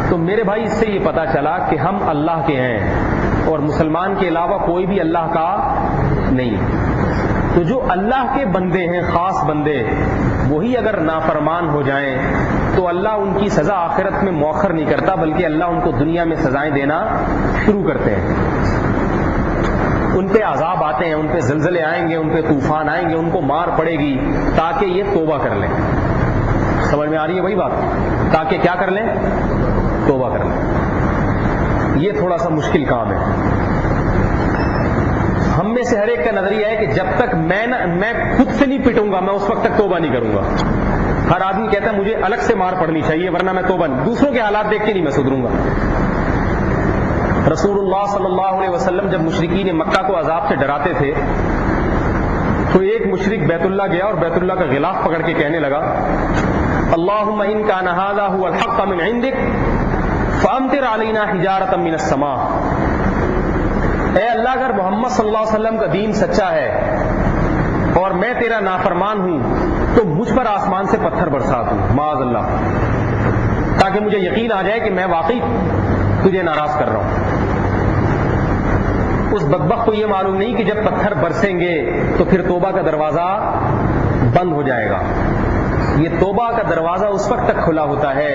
تو میرے بھائی اس سے یہ پتا چلا کہ ہم اللہ کے ہیں اور مسلمان کے علاوہ کوئی بھی اللہ کا نہیں. تو جو اللہ کے بندے ہیں، خاص بندے، وہی اگر نافرمان ہو جائیں تو اللہ ان کی سزا آخرت میں مؤخر نہیں کرتا، بلکہ اللہ ان کو دنیا میں سزائیں دینا شروع کرتے ہیں. ان پہ عذاب آتے ہیں، ان پہ زلزلے آئیں گے، ان پہ طوفان آئیں گے، ان کو مار پڑے گی تاکہ یہ توبہ کر لیں. سمجھ میں آ رہی ہے وہی بات؟ تاکہ کیا کر لیں؟ توبہ کر لیں. یہ تھوڑا سا مشکل کام ہے. ہم میں سے ہر ایک کا نظریہ ہے کہ جب تک میں خود سے نہیں پٹوں گا میں اس وقت تک توبہ نہیں کروں گا. ہر آدمی کہتا ہے مجھے الگ سے مار پڑنی چاہیے ورنہ میں توبہ نہیں، دوسروں کے حالات دیکھ کے نہیں میں سدھروں گا. رسول اللہ صلی اللہ علیہ وسلم جب مشرکین مکہ کو عذاب سے ڈراتے تھے تو ایک مشرک بیت اللہ گیا اور بیت اللہ کا غلاف پکڑ کے کہنے لگا اللہم ان کان ھذا ھو الحق من عندک فامطر علینا حجارۃ من السماء. اے اللہ اگر محمد صلی اللہ علیہ وسلم کا دین سچا ہے اور میں تیرا نافرمان ہوں تو مجھ پر آسمان سے پتھر برسا دوں معاذ اللہ، تاکہ مجھے یقین آ جائے کہ میں واقعی تجھے ناراض کر رہا ہوں. اس بدبخت کو یہ معلوم نہیں کہ جب پتھر برسیں گے تو پھر توبہ کا دروازہ بند ہو جائے گا. یہ توبہ کا دروازہ اس وقت تک کھلا ہوتا ہے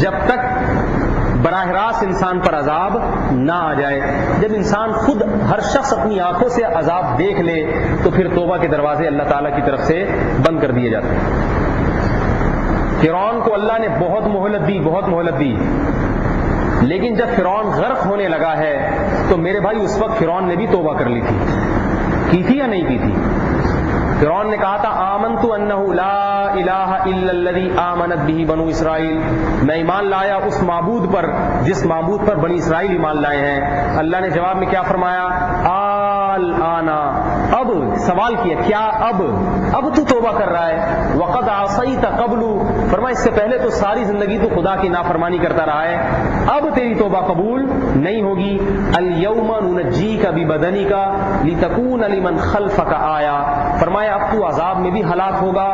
جب تک براہ راست انسان پر عذاب نہ آ جائے. جب انسان خود ہر شخص اپنی آنکھوں سے عذاب دیکھ لے تو پھر توبہ کے دروازے اللہ تعالیٰ کی طرف سے بند کر دیے جاتے ہیں. فرعون کو اللہ نے بہت مہلت دی، لیکن جب فرعون غرق ہونے لگا ہے تو میرے بھائی اس وقت فرعون نے بھی توبہ کر لی تھی. کی تھی یا نہیں کی تھی؟ فرعون نے کہا تھا آمنت انہ لا الہ الا الذی آمنت بہ بنو اسرائیل، میں ایمان لایا اس معبود پر جس معبود پر بنی اسرائیل ایمان لائے ہیں. اللہ نے جواب میں کیا فرمایا؟ آنا، اب سوال کیا کیا اب تو توبہ کر رہا ہے؟ وقد عصیت قبل، فرمایا اس سے پہلے تو ساری زندگی تو خدا کی نافرمانی کرتا رہا ہے، اب تیری توبہ قبول نہیں ہوگی. الیوم ننجیک ببدنک لتکون لمن خلفک آیا، فرمایا اب تو عذاب میں بھی ہلاک ہوگا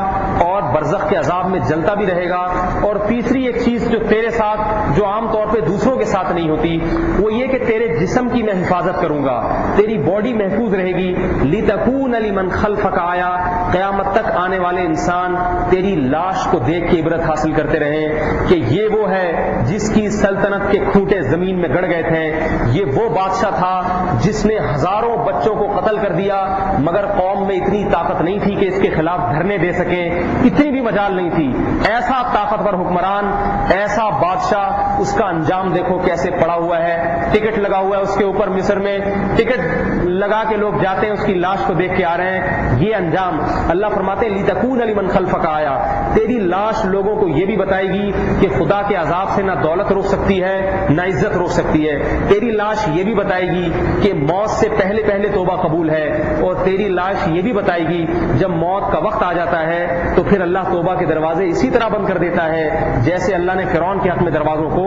اور برزخ کے عذاب میں جلتا بھی رہے گا. اور تیسری ایک چیز جو تیرے ساتھ جو عام طور پہ دوسروں کے ساتھ نہیں ہوتی وہ یہ کہ تیرے جسم کی میں حفاظت کروں گا، تیری باڈی محفوظ رہے گی. لتکون لمن خلفک آیا، قیامت تک آنے والے انسان تیری لاش کو دیکھ کے عبرت حاصل کرتے رہیں کہ یہ وہ ہے جس کی سلطنت کے کھوٹے زمین میں گڑ گئے تھے، یہ وہ بادشاہ تھا جس نے ہزاروں بچوں کو قتل کر دیا مگر قوم میں اتنی طاقت نہیں تھی کہ اس کے خلاف دھرنے دے سکیں، اتنی بھی مجال نہیں تھی. ایسا طاقتور حکمران، ایسا بادشاہ، اس کا انجام دیکھو کیسے پڑا ہوا ہے. ٹکٹ لگا ہوا ہے اس کے اوپر، مصر میں ٹکٹ لگا کے لوگ جاتے ہیں اس کی لاش کو دیکھ کے آ رہے ہیں. یہ انجام اللہ فرماتے ہیں لتکون لمن خلفک آیا، تیری لاش لوگوں کو یہ بھی بتائے گی کہ خدا کے عذاب سے نہ دولت روک سکتی ہے نہ عزت روک سکتی ہے. تیری لاش یہ بھی بتائے گی کہ موت سے پہلے توبہ قبول ہے، اور تیری لاش یہ بھی بتائے گی جب موت کا وقت آ جاتا ہے تو پھر اللہ توبہ کے دروازے اسی طرح بند کر دیتا ہے جیسے اللہ نے فرعون کے حق میں دروازوں کو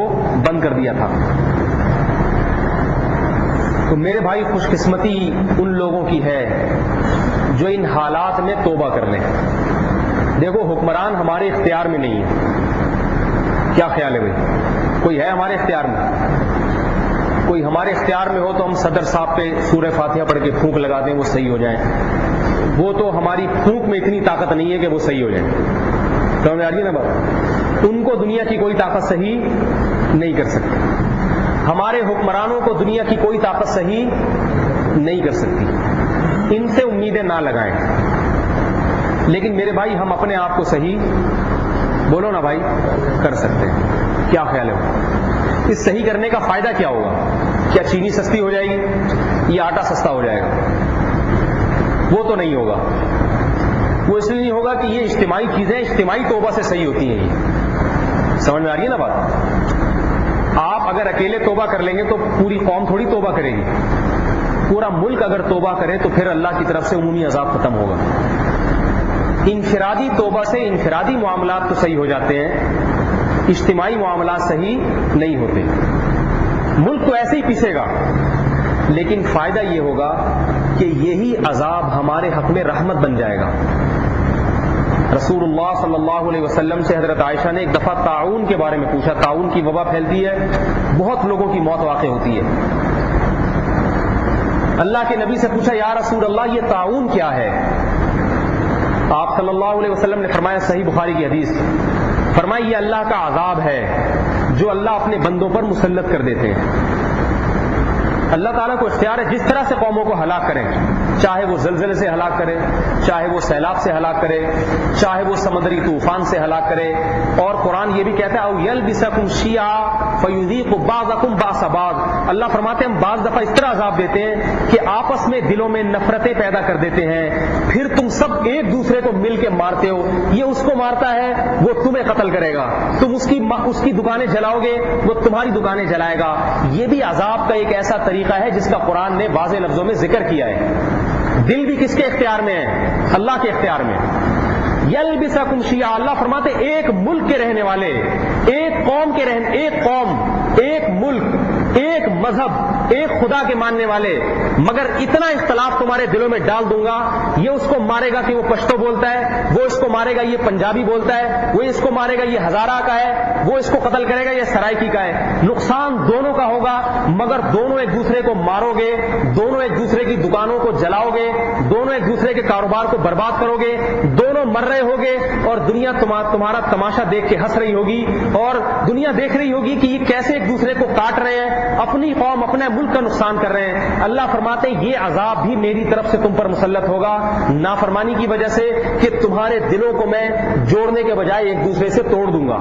بند کر دیا تھا. تو میرے بھائی خوش قسمتی ان لوگوں کی ہے جو ان حالات میں توبہ کر لیں. دیکھو حکمران ہمارے اختیار میں نہیں ہے، کیا خیال ہے بھائی؟ کوئی ہے ہمارے اختیار میں؟ کوئی ہمارے اختیار میں ہو تو ہم صدر صاحب پہ سورہ فاتحہ پڑھ کے پھونک لگا دیں وہ صحیح ہو جائیں. وہ تو ہماری پھونک میں اتنی طاقت نہیں ہے کہ وہ صحیح ہو جائیں. سمجھ میں آ رہی ہے نا بات؟ ان کو دنیا کی کوئی طاقت صحیح نہیں کر سکتی. ہمارے حکمرانوں کو دنیا کی کوئی طاقت صحیح نہیں کر سکتی. ان سے امیدیں نہ لگائیں. لیکن میرے بھائی ہم اپنے آپ کو صحیح بولو نا بھائی کر سکتے ہیں. کیا خیال ہے؟ اس صحیح کرنے کا فائدہ کیا ہوگا؟ کیا چینی سستی ہو جائے گی یا آٹا سستا ہو جائے گا؟ وہ تو نہیں ہوگا. وہ اس لیے نہیں ہوگا کہ یہ اجتماعی چیزیں اجتماعی توبہ سے صحیح ہوتی ہیں. یہ سمجھ میں آ رہی ہے نا بات؟ آپ اگر اکیلے توبہ کر لیں گے تو پوری قوم تھوڑی توبہ کرے گی. پورا ملک اگر توبہ کرے تو پھر اللہ کی طرف سے عمومی عذاب ختم ہوگا. انفرادی توبہ سے انفرادی معاملات تو صحیح ہو جاتے ہیں، اجتماعی معاملات صحیح نہیں ہوتے. ملک تو ایسے ہی پیسے گا، لیکن فائدہ یہ ہوگا کہ یہی عذاب ہمارے حق میں رحمت بن جائے گا. رسول اللہ صلی اللہ علیہ وسلم سے حضرت عائشہ نے ایک دفعہ طاعون کے بارے میں پوچھا. طاعون کی وبا پھیلتی ہے, بہت لوگوں کی موت واقع ہوتی ہے. اللہ کے نبی سے پوچھا یا رسول اللہ یہ طاعون کیا ہے؟ آپ صلی اللہ علیہ وسلم نے فرمایا, صحیح بخاری کی حدیث, فرمایا یہ اللہ کا عذاب ہے جو اللہ اپنے بندوں پر مسلط کر دیتے ہیں. اللہ تعالیٰ کو اختیار ہے جس طرح سے قوموں کو ہلاک کریں, چاہے وہ زلزلے سے ہلاک کرے, چاہے وہ سیلاب سے ہلاک کرے, چاہے وہ سمندری طوفان سے ہلاک کرے. اور قرآن یہ بھی کہتا ہے او یلبسکم شیعا فیذیق بعضکم باس بعض. اللہ فرماتے ہیں ہم بعض دفعہ اس طرح عذاب دیتے ہیں کہ آپس میں دلوں میں نفرتیں پیدا کر دیتے ہیں, پھر تم سب ایک دوسرے کو مل کے مارتے ہو. یہ اس کو مارتا ہے, وہ تمہیں قتل کرے گا. تم اس کی دکانیں جلاؤ گے, وہ تمہاری دکانیں جلائے گا. یہ بھی عذاب کا ایک ایسا طریقہ ہے جس کا قرآن نے واضح لفظوں میں ذکر کیا ہے. دل بھی کس کے اختیار میں ہے؟ اللہ کے اختیار میں. یلبسکم شیعا, اللہ فرماتے ایک ملک کے رہنے والے, ایک قوم کے رہنے, ایک قوم, ایک ملک, ایک مذہب, ایک خدا کے ماننے والے, مگر اتنا اختلاف تمہارے دلوں میں ڈال دوں گا, یہ اس کو مارے گا کہ وہ پشتو بولتا ہے, وہ اس کو مارے گا یہ پنجابی بولتا ہے, وہ اس کو مارے گا یہ ہزارہ کا ہے, وہ اس کو قتل کرے گا یہ سرائکی کا ہے. نقصان دونوں کا ہوگا, مگر دونوں ایک دوسرے کو مارو گے, دونوں ایک دوسرے کی دکانوں کو جلاؤ گے, دونوں ایک دوسرے کے کاروبار کو برباد کرو گے, دونوں مر رہے ہوگے اور دنیا تمہارا تماشا دیکھ کے ہنس رہی ہوگی, اور دنیا دیکھ رہی ہوگی کہ یہ کیسے ایک دوسرے کو کاٹ رہے ہیں, اپنی قوم اپنے ملک کا نقصان کر رہے ہیں. اللہ فرماتے ہیں یہ عذاب بھی میری طرف سے تم پر مسلط ہوگا نافرمانی کی وجہ سے, کہ تمہارے دلوں کو میں جوڑنے کے بجائے ایک دوسرے سے توڑ دوں گا.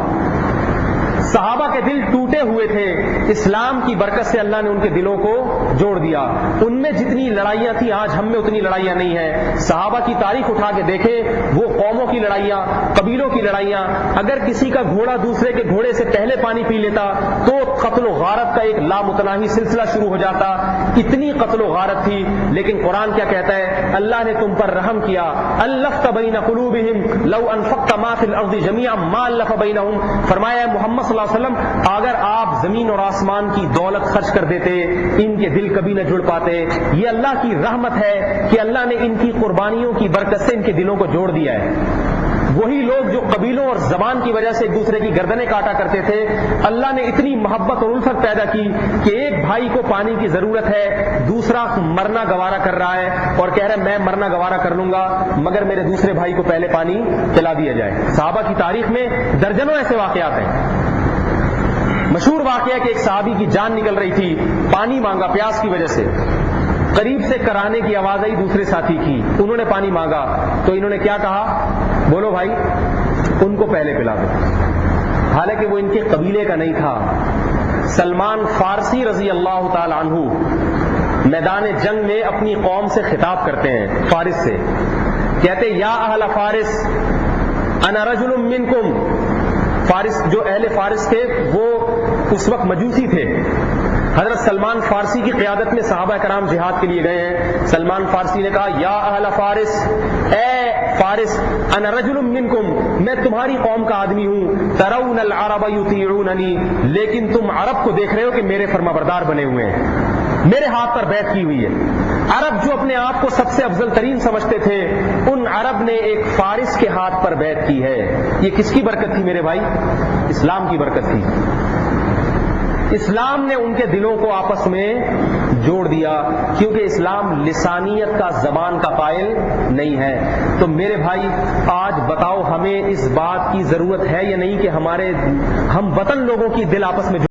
صحابہ کے دل ٹوٹے ہوئے تھے, اسلام کی برکت سے اللہ نے ان کے دلوں کو جوڑ دیا. ان میں جتنی لڑائیاں تھیں آج ہم میں اتنی لڑائیاں نہیں ہیں. صحابہ کی تاریخ اٹھا کے دیکھیں, وہ قوموں کی لڑائیاں, قبیلوں کی لڑائیاں, اگر کسی کا گھوڑا دوسرے کے گھوڑے سے پہلے پانی پی لیتا تو قتل و غارت کا ایک لامتناہی سلسلہ شروع ہو جاتا. اتنی قتل و غارت تھی, لیکن قرآن کیا کہتا ہے؟ اللہ نے تم پر رحم کیا. الفت بین قلوبہم لو انفقت ما فی الارض جميعا ما الف بینہم. فرمایا محمد صلی اللہ علیہ وسلم اگر آپ زمین اور آسمان کی دولت خرچ کر دیتے ان کے دل کبھی نہ جڑ پاتے. یہ اللہ کی رحمت ہے کہ اللہ نے ان کی قربانیوں کی برکت سے ان کے دلوں کو جوڑ دیا ہے. وہی لوگ جو قبیلوں اور زبان کی وجہ سے ایک دوسرے کی گردنیں کاٹا کرتے تھے, اللہ نے اتنی محبت اور الفت پیدا کی کہ ایک بھائی کو پانی کی ضرورت ہے, دوسرا مرنا گوارا کر رہا ہے اور کہہ رہا ہے میں مرنا گوارا کر لوں گا مگر میرے دوسرے بھائی کو پہلے پانی پلا دیا جائے. صحابہ کی تاریخ میں درجنوں ایسے واقعات ہیں. مشہور واقعہ ہے کہ ایک صحابی کی جان نکل رہی تھی, پانی مانگا پیاس کی وجہ سے, قریب سے کرانے کی آواز آئی دوسرے ساتھی کی, انہوں نے پانی مانگا تو انہوں نے کیا کہا؟ بولو بھائی ان کو پہلے پلا دو. حالانکہ وہ ان کے قبیلے کا نہیں تھا. سلمان فارسی رضی اللہ تعالی عنہ میدان جنگ میں اپنی قوم سے خطاب کرتے ہیں, فارس سے کہتے یا اہل فارس انا رجل منکم. فارس جو اہل فارس تھے وہ اس وقت مجوسی تھے. حضرت سلمان فارسی کی قیادت میں صحابہ کرام جہاد کے لیے گئے ہیں. سلمان فارسی نے کہا یا اہل فارس, اے فارس, انا رجل منکم, میں تمہاری قوم کا آدمی ہوں. ترون العرب یطیعوننی, لیکن تم عرب کو دیکھ رہے ہو کہ میرے فرمانبردار بنے ہوئے ہیں, میرے ہاتھ پر بیعت کی ہوئی ہے. عرب جو اپنے آپ کو سب سے افضل ترین سمجھتے تھے, ان عرب نے ایک فارس کے ہاتھ پر بیعت کی ہے. یہ کس کی برکت تھی میرے بھائی؟ اسلام کی برکت تھی. اسلام نے ان کے دلوں کو آپس میں جوڑ دیا, کیونکہ اسلام لسانیت کا, زبان کا قائل نہیں ہے. تو میرے بھائی آج بتاؤ ہمیں اس بات کی ضرورت ہے یا نہیں کہ ہم وطن لوگوں کی دل آپس میں